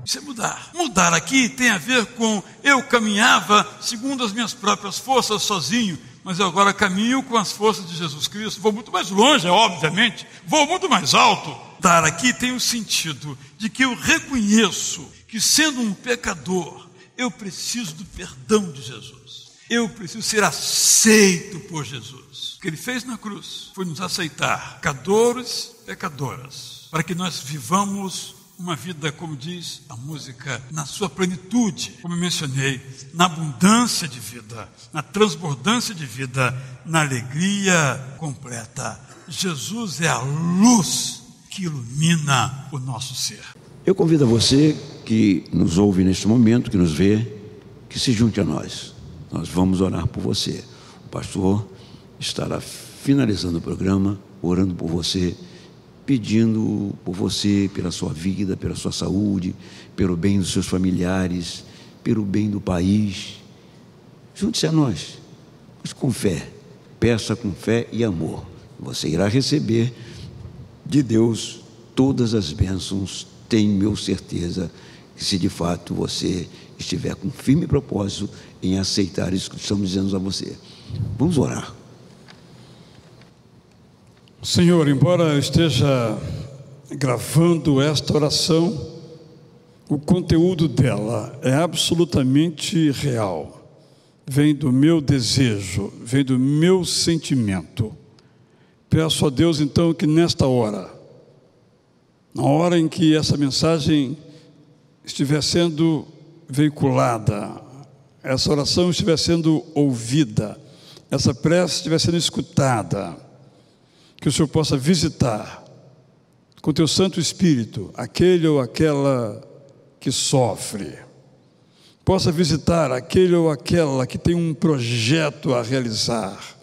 Isso é mudar. Mudar aqui tem a ver com eu caminhava segundo as minhas próprias forças sozinho, mas eu agora caminho com as forças de Jesus Cristo. Vou muito mais longe, obviamente, vou muito mais alto. Mudar aqui tem o sentido de que eu reconheço que sendo um pecador, eu preciso do perdão de Jesus. Eu preciso ser aceito por Jesus. O que ele fez na cruz foi nos aceitar, pecadores, pecadoras, para que nós vivamos uma vida, como diz a música, na sua plenitude, como eu mencionei, na abundância de vida, na transbordância de vida, na alegria completa. Jesus é a luz que ilumina o nosso ser. Eu convido a você que nos ouve neste momento, que nos vê, que se junte a nós. Nós vamos orar por você. O pastor estará finalizando o programa, orando por você pedindo por você, pela sua vida, pela sua saúde, pelo bem dos seus familiares, pelo bem do país. Junte-se a nós, mas com fé, peça com fé e amor. Você irá receber de Deus todas as bênçãos, tenho certeza, que se de fato você estiver com firme propósito em aceitar isso que estamos dizendo a você. Vamos orar. Senhor, embora eu esteja gravando esta oração, o conteúdo dela é absolutamente real. Vem do meu desejo, vem do meu sentimento. Peço a Deus então que nesta hora, na hora em que essa mensagem estiver sendo veiculada, essa oração estiver sendo ouvida, essa prece estiver sendo escutada, que o Senhor possa visitar com teu Santo Espírito aquele ou aquela que sofre, possa visitar aquele ou aquela que tem um projeto a realizar,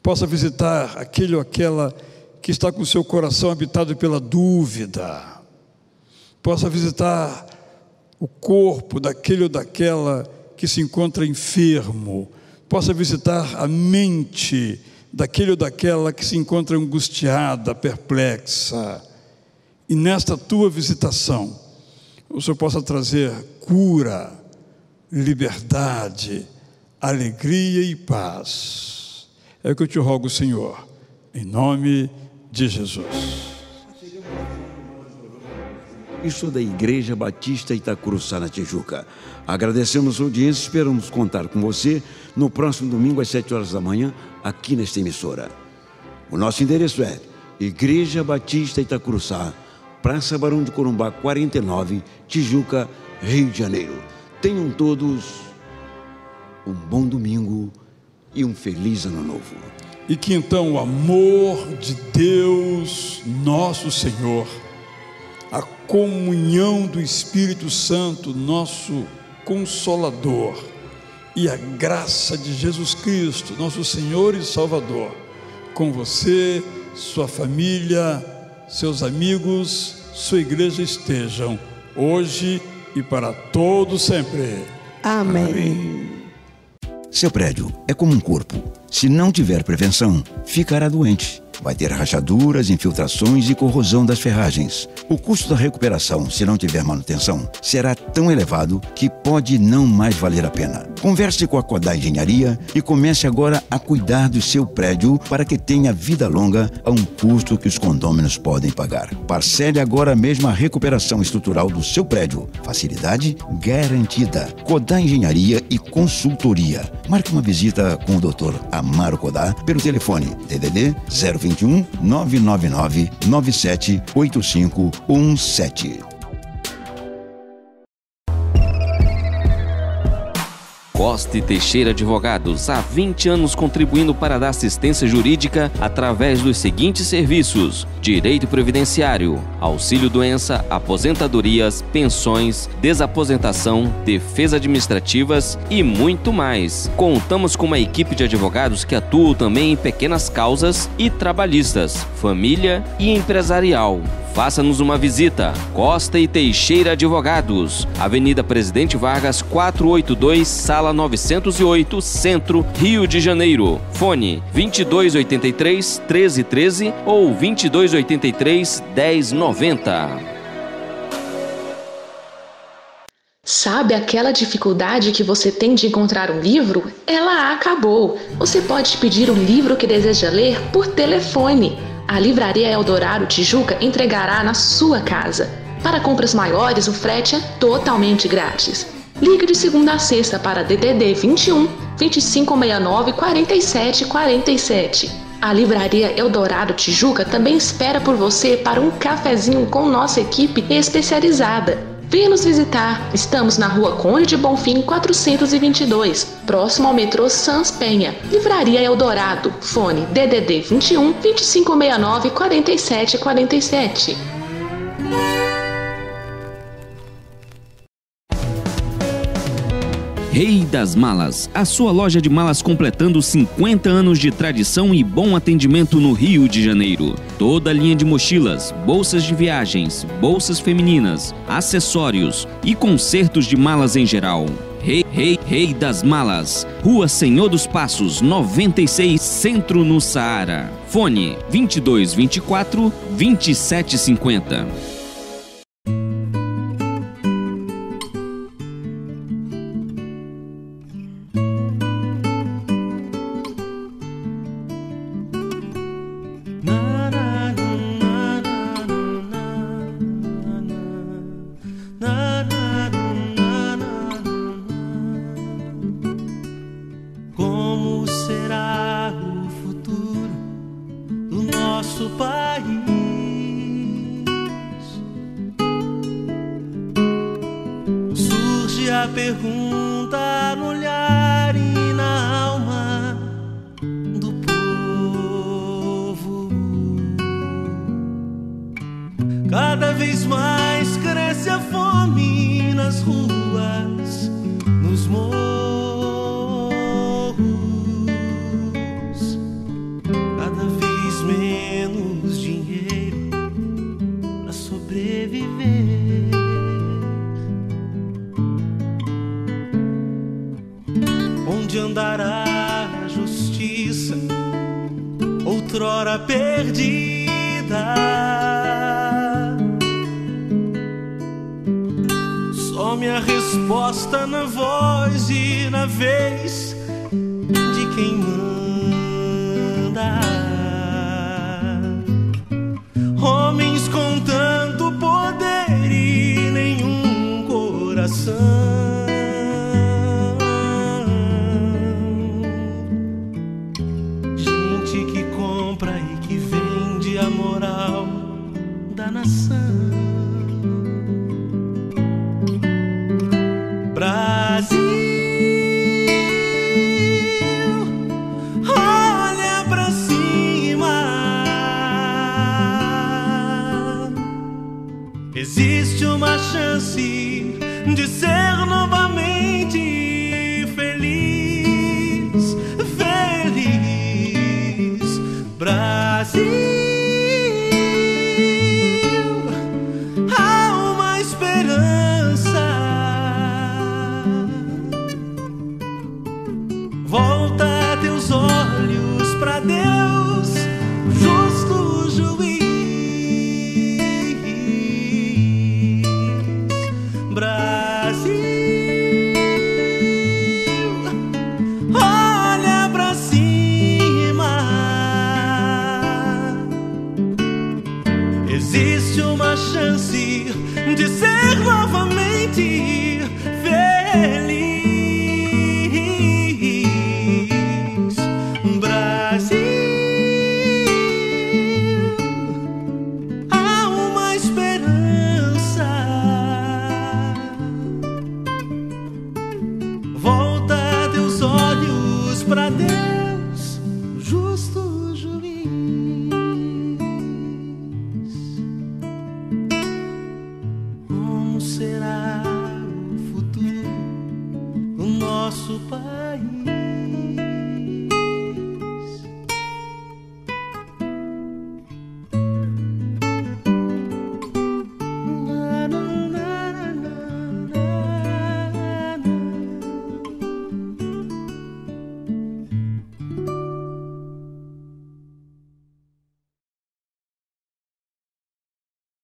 possa visitar aquele ou aquela que está com o seu coração habitado pela dúvida, possa visitar o corpo daquele ou daquela que se encontra enfermo, possa visitar a mente daquele ou daquela que se encontra angustiada, perplexa, e nesta tua visitação o Senhor possa trazer cura, liberdade, alegria e paz. É o que eu te rogo, Senhor, em nome de Jesus. Isso da Igreja Batista Itacuruçá, na Tijuca. Agradecemos a sua audiência, esperamos contar com você no próximo domingo às 7 horas da manhã, aqui nesta emissora. O nosso endereço é Igreja Batista Itacuruçá, Praça Barão de Corumbá, 49, Tijuca, Rio de Janeiro. Tenham todos um bom domingo e um feliz ano novo. E que então o amor de Deus, nosso Senhor, a comunhão do Espírito Santo, nosso Consolador, e a graça de Jesus Cristo, nosso Senhor e Salvador, com você, sua família, seus amigos, sua igreja estejam, hoje e para todo sempre. Amém. Seu prédio é como um corpo. Se não tiver prevenção, ficará doente. Vai ter rachaduras, infiltrações e corrosão das ferragens. O custo da recuperação, se não tiver manutenção, será tão elevado que pode não mais valer a pena. Converse com a Codá Engenharia e comece agora a cuidar do seu prédio para que tenha vida longa a um custo que os condôminos podem pagar. Parcele agora mesmo a recuperação estrutural do seu prédio. Facilidade garantida. Codá Engenharia e Consultoria. Marque uma visita com o Dr. Amaro Codá pelo telefone DDD 021 999 97 8517. Costa e Teixeira Advogados, há 20 anos contribuindo para dar assistência jurídica através dos seguintes serviços: direito previdenciário, auxílio-doença, aposentadorias, pensões, desaposentação, defesa administrativas e muito mais. Contamos com uma equipe de advogados que atuam também em pequenas causas e trabalhistas, família e empresarial. Faça-nos uma visita. Costa e Teixeira Advogados, Avenida Presidente Vargas 482, Sala 908, Centro, Rio de Janeiro. Fone 2283 1313 ou 2283 1090. Sabe aquela dificuldade que você tem de encontrar um livro? Ela acabou! Você pode pedir o livro que deseja ler por telefone. A Livraria Eldorado Tijuca entregará na sua casa. Para compras maiores, o frete é totalmente grátis. Ligue de segunda a sexta para DDD 21 2569 4747. A Livraria Eldorado Tijuca também espera por você para um cafezinho com nossa equipe especializada. Venha nos visitar. Estamos na Rua Conde de Bonfim 422, próximo ao metrô Sans Penha. Livraria Eldorado. Fone DDD 21 2569 4747. Rei das Malas, a sua loja de malas completando 50 anos de tradição e bom atendimento no Rio de Janeiro. Toda a linha de mochilas, bolsas de viagens, bolsas femininas, acessórios e consertos de malas em geral. Rei das Malas, Rua Senhor dos Passos, 96, Centro no Saara. Fone 2224 2750. Como será o futuro do nosso país? Surge a pergunta no olhar e na alma do povo. Cada vez mais cresce a fome nas ruas, nos morros. Menos dinheiro para sobreviver. Onde andará a justiça, outrora perdida? Some a resposta na voz e na vez de quem manda. Homens com tanto poder e nenhum coração. Gente que compra e que vende a moral da nação. Brasil, olha pra cima. Existe uma chance de ser novamente feliz, feliz. Brasil, há uma esperança. Volta teus olhos pra Deus, justo juiz. Brasil, olha pra cima. Existe uma chance de ser novamente feliz. Brasil, há uma esperança. Volta teus olhos pra Deus.